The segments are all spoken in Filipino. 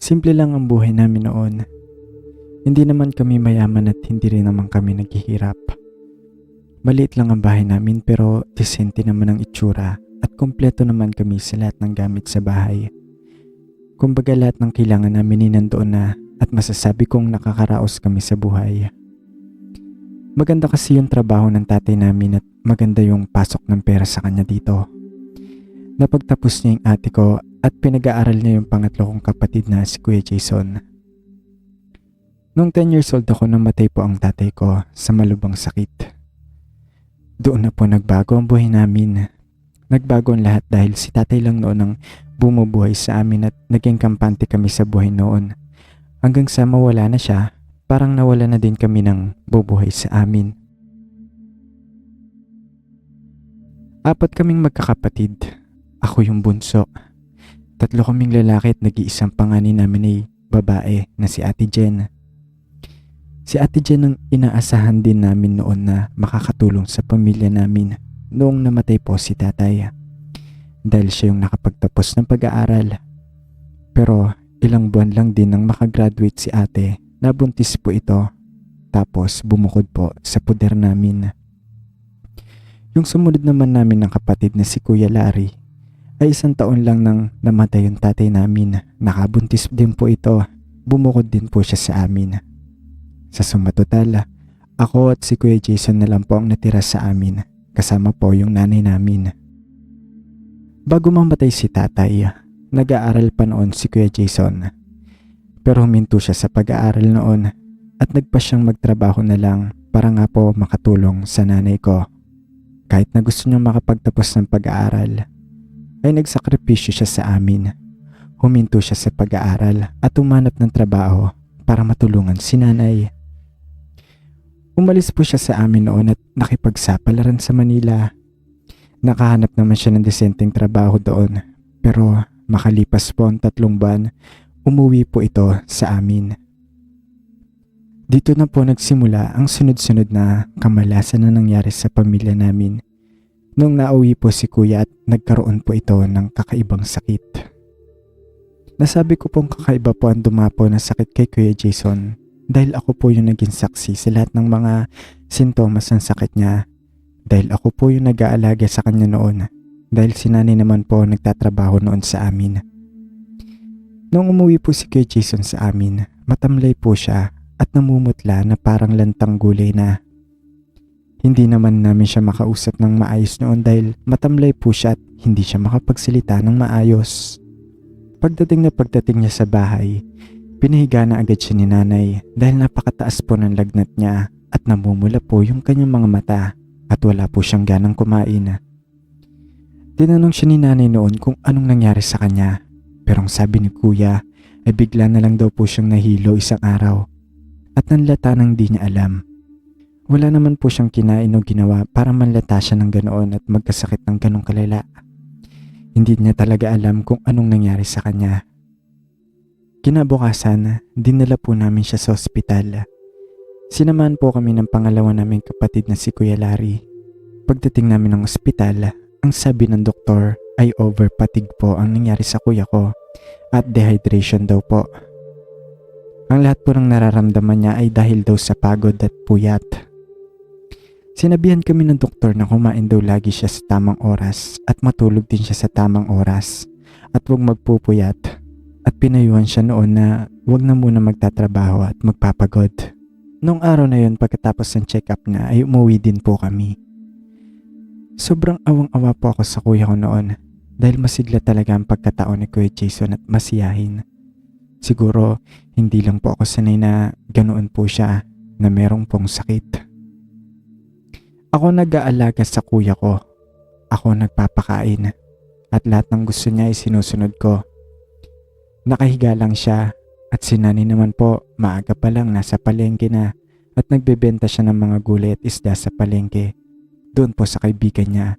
Simple lang ang buhay namin noon. Hindi naman kami mayaman at hindi rin naman kami naghihirap. Maliit lang ang bahay namin pero disente naman ang itsura at kumpleto naman kami sa lahat ng gamit sa bahay. Kumbaga lahat ng kailangan namin ay nandoon na at masasabi kong nakakaraos kami sa buhay. Maganda kasi yung trabaho ng tatay namin at maganda yung pasok ng pera sa kanya dito. Napagtapos niya yung ate ko at pinag-aaral niya yung pangatlo kong kapatid na si Kuya Jason. Noong 10 years old ako namatay po ang tatay ko sa malubhang sakit. Doon na po nagbago ang buhay namin. Nagbago ang lahat dahil si tatay lang noon ang bumubuhay sa amin at naging kampante kami sa buhay noon. Hanggang sa mawala na siya, parang nawala na din kami ng bubuhay sa amin. 4 kaming magkakapatid. Ako yung bunso. 3 kaming lalaki at nag-iisang panganay namin ay babae na si Ate Jen. Si Ate Jen ang inaasahan din namin noon na makakatulong sa pamilya namin noong namatay po si tatay. Dahil siya yung nakapagtapos ng pag-aaral. Pero ilang buwan lang din nang makagraduate si ate, nabuntis po ito. Tapos bumukod po sa puder namin. Yung sumunod naman namin ng kapatid na si Kuya Larry ay 1 taon lang nang namatay yung tatay namin. Nakabuntis din po ito. Bumukod din po siya sa amin. Sa suma total, ako at si Kuya Jason na lang po ang natira sa amin, kasama po yung nanay namin. Bago mamatay si tatay, nag-aaral pa noon si Kuya Jason. Pero huminto siya sa pag-aaral noon at nagpa siyang magtrabaho na lang para nga po makatulong sa nanay ko. Kahit na gusto niyang makapagtapos ng pag-aaral, ay nagsakripisyo siya sa amin. Huminto siya sa pag-aaral at umanap ng trabaho para matulungan si nanay. Umalis po siya sa amin noon at nakipagsapalaran sa Manila. Nakahanap naman siya ng disenteng trabaho doon, pero makalipas po ang 3 buwan, umuwi po ito sa amin. Dito na po nagsimula ang sunod-sunod na kamalasan na nangyari sa pamilya namin. Nung nauwi po si Kuya at nagkaroon po ito ng kakaibang sakit. Nasabi ko pong kakaiba po ang dumapo na sakit kay Kuya Jason dahil ako po yung naging saksi sa lahat ng mga sintomas ng sakit niya. Dahil ako po yung nag-aalaga sa kanya noon dahil si nanay naman po nagtatrabaho noon sa amin. Nung umuwi po si Kuya Jason sa amin, matamlay po siya at namumutla na parang lantang gulay na. Hindi naman namin siya makausap ng maayos noon dahil matamlay po siya at hindi siya makapagsalita ng maayos. Pagdating niya sa bahay, pinahiga na agad siya ni nanay dahil napakataas po ng lagnat niya at namumula po yung kanyang mga mata at wala po siyang ganang kumain. Tinanong siya ni nanay noon kung anong nangyari sa kanya, pero ang sabi ni Kuya ay bigla na lang daw po siyang nahilo isang araw at nanlata nang di niya alam. Wala naman po siyang kinain o ginawa para manlata siya ng ganoon at magkasakit ng ganong kalala. Hindi niya talaga alam kung anong nangyari sa kanya. Kinabukasan, dinala po namin siya sa ospital. Sinamahan po kami ng pangalawa naming kapatid na si Kuya Larry. Pagdating namin ng ospital, ang sabi ng doktor ay overfatigue po ang nangyari sa kuya ko at dehydration daw po. Ang lahat po ng nararamdaman niya ay dahil daw sa pagod at puyat. Sinabihan kami ng doktor na kumain daw lagi siya sa tamang oras at matulog din siya sa tamang oras at huwag magpupuyat. At pinayuhan siya noon na huwag na muna magtatrabaho at magpapagod. Noong araw na yun pagkatapos ng check-up na ay umuwi din po kami. Sobrang awang-awa po ako sa kuya ko noon dahil masigla talaga ang pagkatao ni Kuya Jason at masiyahin. Siguro hindi lang po ako sanay na ganoon po siya na merong pong sakit. Ako nag-aalaga sa kuya ko. Ako nagpapakain at lahat ng gusto niya ay sinusunod ko. Nakahiga lang siya at si nanay naman po maaga pa lang nasa palengke na at nagbebenta siya ng mga gulay at isda sa palengke. Doon po sa kaibigan niya.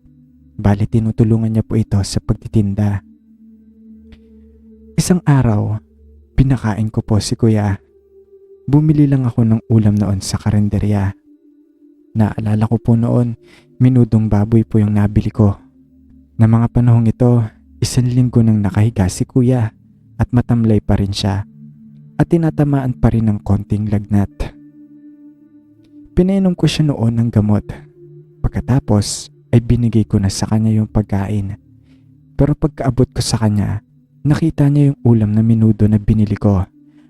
Bali tinutulungan niya po ito sa pagtitinda. Isang araw, pinakain ko po si Kuya. Bumili lang ako ng ulam noon sa karinderya. Naalala ko po noon, minudong baboy po yung nabili ko. Na mga panahong ito, 1 linggo nang nakahiga si Kuya at matamlay pa rin siya at tinatamaan pa rin ng konting lagnat. Pinainom ko siya noon ng gamot. Pagkatapos ay binigay ko na sa kanya yung pagkain. Pero pagkaabot ko sa kanya, nakita niya yung ulam na menudo na binili ko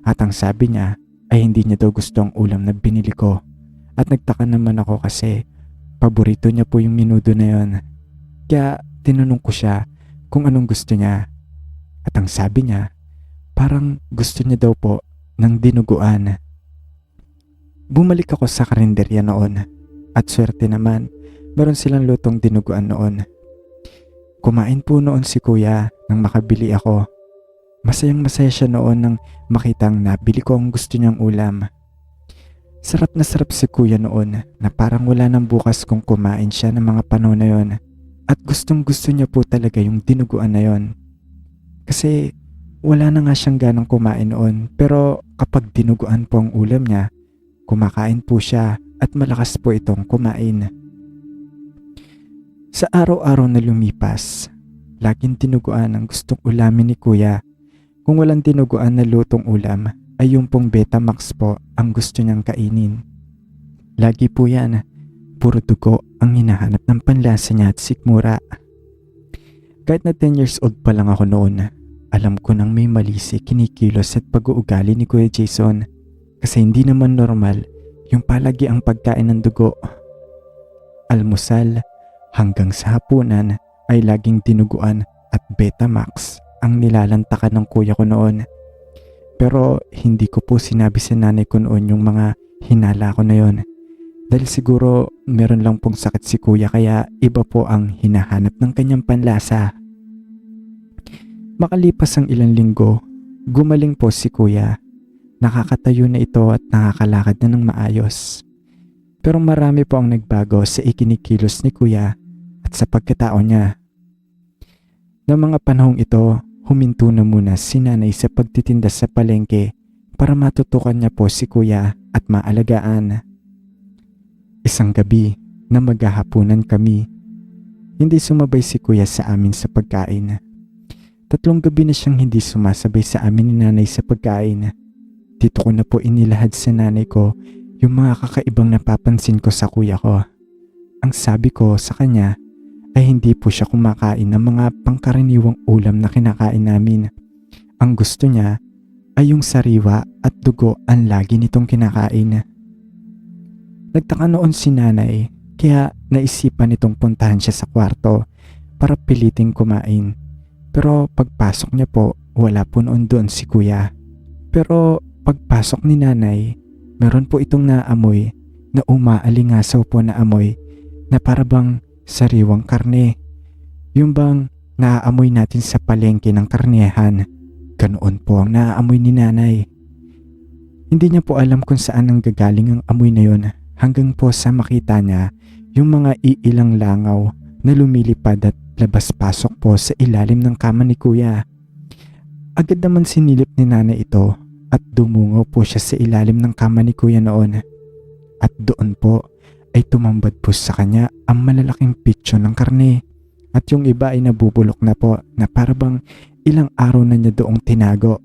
at ang sabi niya ay hindi niya daw gusto ang ulam na binili ko. At nagtaka naman ako kasi paborito niya po yung menudo na yon. Kaya tinanong ko siya kung anong gusto niya. At ang sabi niya, parang gusto niya daw po ng dinuguan. Bumalik ako sa karinderya noon at swerte naman, meron silang lutong dinuguan noon. Kumain po noon si kuya nang makabili ako. Masayang masaya siya noon nang makitang nabili ko ang gusto niyang ulam. Sarap na sarap si kuya noon na parang wala nang bukas kung kumain siya ng mga panahon na yon. At gustong gusto niya po talaga yung dinuguan na yon. Kasi wala na nga siyang ganang kumain noon, pero kapag dinuguan po ang ulam niya, kumakain po siya at malakas po itong kumain. Sa araw-araw na lumipas, laging dinuguan ang gustong ulamin ni kuya. Kung walang dinuguan na lutong ulam, ay yung pong Betamax po ang gusto niyang kainin. Lagi po yan, puro dugo ang hinahanap ng panlasa niya at sikmura. Kahit na 10 years old pa lang ako noon, alam ko nang may mali si kinikilos at pag-uugali ni Kuya Jason. Kasi hindi naman normal yung palagi ang pagkain ng dugo. Almusal hanggang sa hapunan ay laging dinuguan at Betamax ang nilalantakan ng kuya ko noon. Pero hindi ko po sinabi sa nanay ko noon yung mga hinala ko na yon. Dahil siguro meron lang pong sakit si kuya kaya iba po ang hinahanap ng kanyang panlasa. Makalipas ang ilang linggo, gumaling po si kuya. Nakakatayo na ito at nakakalakad na ng maayos. Pero marami po ang nagbago sa ikinikilos ni kuya at sa pagkatao niya. Noong mga panahong ito, huminto na muna si nanay sa pagtitinda sa palengke para matutukan niya po si kuya at maalagaan. Isang gabi na maghahapunan kami, hindi sumabay si kuya sa amin sa pagkain. 3 gabi na siyang hindi sumasabay sa amin ni nanay sa pagkain. Dito ko na po inilahad sa nanay ko yung mga kakaibang napapansin ko sa kuya ko. Ang sabi ko sa kanya ay hindi po siya kumakain ng mga pangkaraniwang ulam na kinakain namin. Ang gusto niya ay yung sariwa at dugo ang lagi nitong kinakain. Nagtaka noon si nanay kaya naisipan nitong puntahan siya sa kwarto para piliting kumain. Pero pagpasok niya po, wala po noon doon si kuya. Pero pagpasok ni nanay, meron po itong naamoy na umaalingasaw po na amoy na parabang sariwang karne. Yung bang naaamoy natin sa palengke ng karnehan, ganoon po ang naaamoy ni nanay. Hindi niya po alam kung saan nanggagaling ang amoy na yon hanggang po sa makita niya yung mga iilang langaw na lumilipad at labas-pasok po sa ilalim ng kama ni kuya. Agad naman sinilip ni nanay ito at dumungaw po siya sa ilalim ng kama ni kuya noon. At doon po ay tumambad po sa kanya ang malalaking pitso ng karne. At yung iba ay nabubulok na po na parabang ilang araw na niya doong tinago.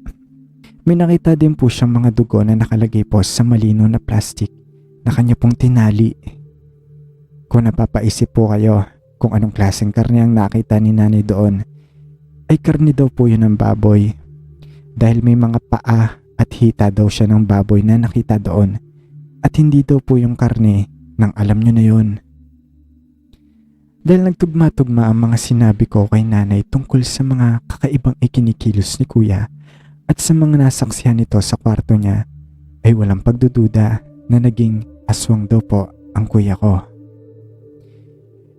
May nakita din po siyang mga dugo na nakalagay po sa malino na plastic na kanya pong tinali. Kung napapaisip po kayo kung anong klaseng karne ang nakita ni nanay doon, ay karne daw po yun ng baboy. Dahil may mga paa at hita daw siya ng baboy na nakita doon. At hindi daw po yung karne ng alam nyo na yun. Dahil nagtugma-tugma ang mga sinabi ko kay nanay tungkol sa mga kakaibang ikinikilos ni kuya at sa mga nasaksihan nito sa kwarto niya, ay walang pagdududa na naging aswang daw po ang kuya ko.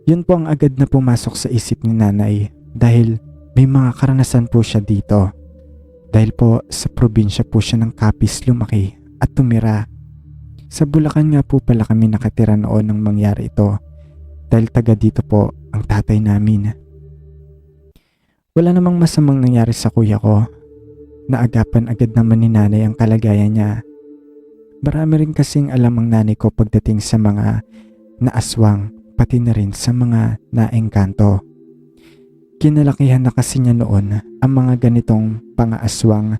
Yun po ang agad na pumasok sa isip ni nanay dahil may mga karanasan po siya dito. Dahil po sa probinsya po siya ng Capiz lumaki at tumira. Sa Bulacan nga po pala kami nakatira noon nang mangyari ito dahil taga dito po ang tatay namin. Wala namang masamang nangyari sa kuya ko. Naagapan agad naman ni nanay ang kalagayan niya. Marami rin kasing alam ang nanay ko pagdating sa mga naaswang pati na rin sa mga naengkanto. Kinalakihan na kasi niya noon ang mga ganitong pangaaswang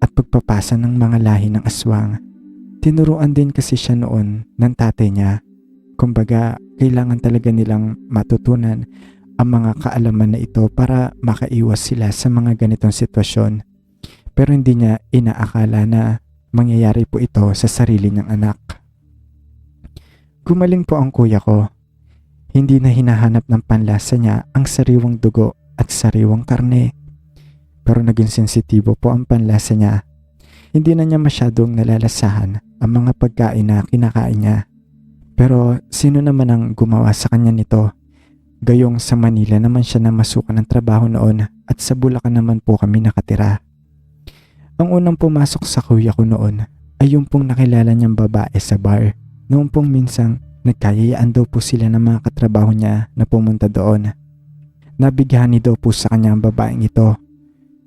at pagpapasa ng mga lahi ng aswang. Tinuruan din kasi siya noon ng tatay niya. Kumbaga, kailangan talaga nilang matutunan ang mga kaalaman na ito para makaiwas sila sa mga ganitong sitwasyon. Pero hindi niya inaakala na mangyayari po ito sa sarili niyang anak. Gumaling po ang kuya ko. Hindi na hinahanap ng panlasa niya ang sariwang dugo at sariwang karne. Pero naging sensitibo po ang panlasa niya. Hindi na niya masyadong nalalasahan ang mga pagkain na kinakain niya. Pero sino naman ang gumawa sa kanya nito? Gayong sa Manila naman siya namasukan ng trabaho noon at sa Bulacan naman po kami nakatira. Ang unang pumasok sa kuya ko noon ay yung pong nakilala niyang babae sa bar. Noong pong minsang nagkayayaan daw po sila ng mga katrabaho niya na pumunta doon. Nabighani daw po sa kanya ang babaeng ito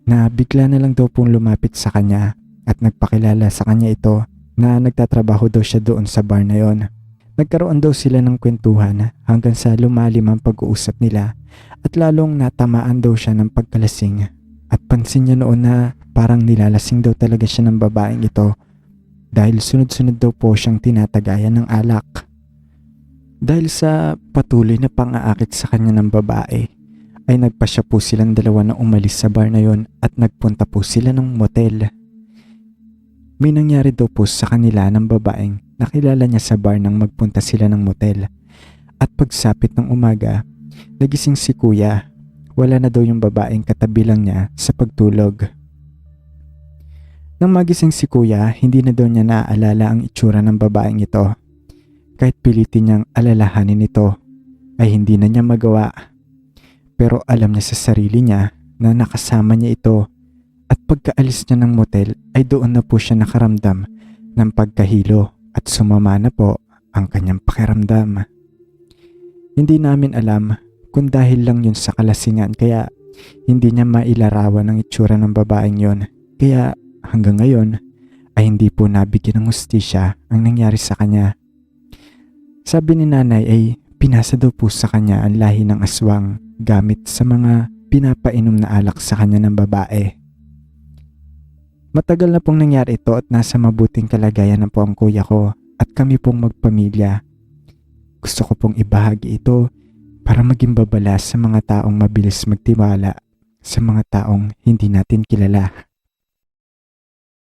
na bigla na lang daw pong lumapit sa kanya at nagpakilala sa kanya ito na nagtatrabaho daw siya doon sa bar na yon. Nagkaroon daw sila ng kwentuhan hanggang sa lumalim ang pag-uusap nila at lalong natamaan daw siya ng pagkalasing at pansin niya noon na parang nilalasing daw talaga siya ng babaeng ito dahil sunod-sunod daw po siyang tinatagayan ng alak. Dahil sa patuloy na pang-aakit sa kanya ng babae ay nagpasya po silang dalawa na umalis sa bar na yon at nagpunta po sila ng motel. May nangyari daw po sa kanila ng babaeng nakilala niya sa bar nang magpunta sila ng motel. At pagsapit ng umaga, nagising si kuya. Wala na daw yung babaeng katabi lang niya sa pagtulog. Nang magising si kuya, hindi na daw niya naaalala ang itsura ng babaeng ito. Kahit pilitin niyang alalahanin ito, ay hindi na niya magawa. Pero alam niya sa sarili niya na nakasama niya ito. At pagkaalis niya ng motel ay doon na po siya nakaramdam ng pagkahilo at sumama na po ang kanyang pakiramdam. Hindi namin alam kung dahil lang yun sa kalasingan kaya hindi niya mailarawan ang itsura ng babaeng yun. Kaya hanggang ngayon ay hindi po nabigyan ng hustisya ang nangyari sa kanya. Sabi ni nanay ay pinasa daw po sa kanya ang lahi ng aswang gamit sa mga pinapainom na alak sa kanya ng babae. Matagal na pong nangyari ito at nasa mabuting kalagayan na po ang kuya ko at kami pong magpamilya. Gusto ko pong ibahagi ito para maging babala sa mga taong mabilis magtiwala sa mga taong hindi natin kilala.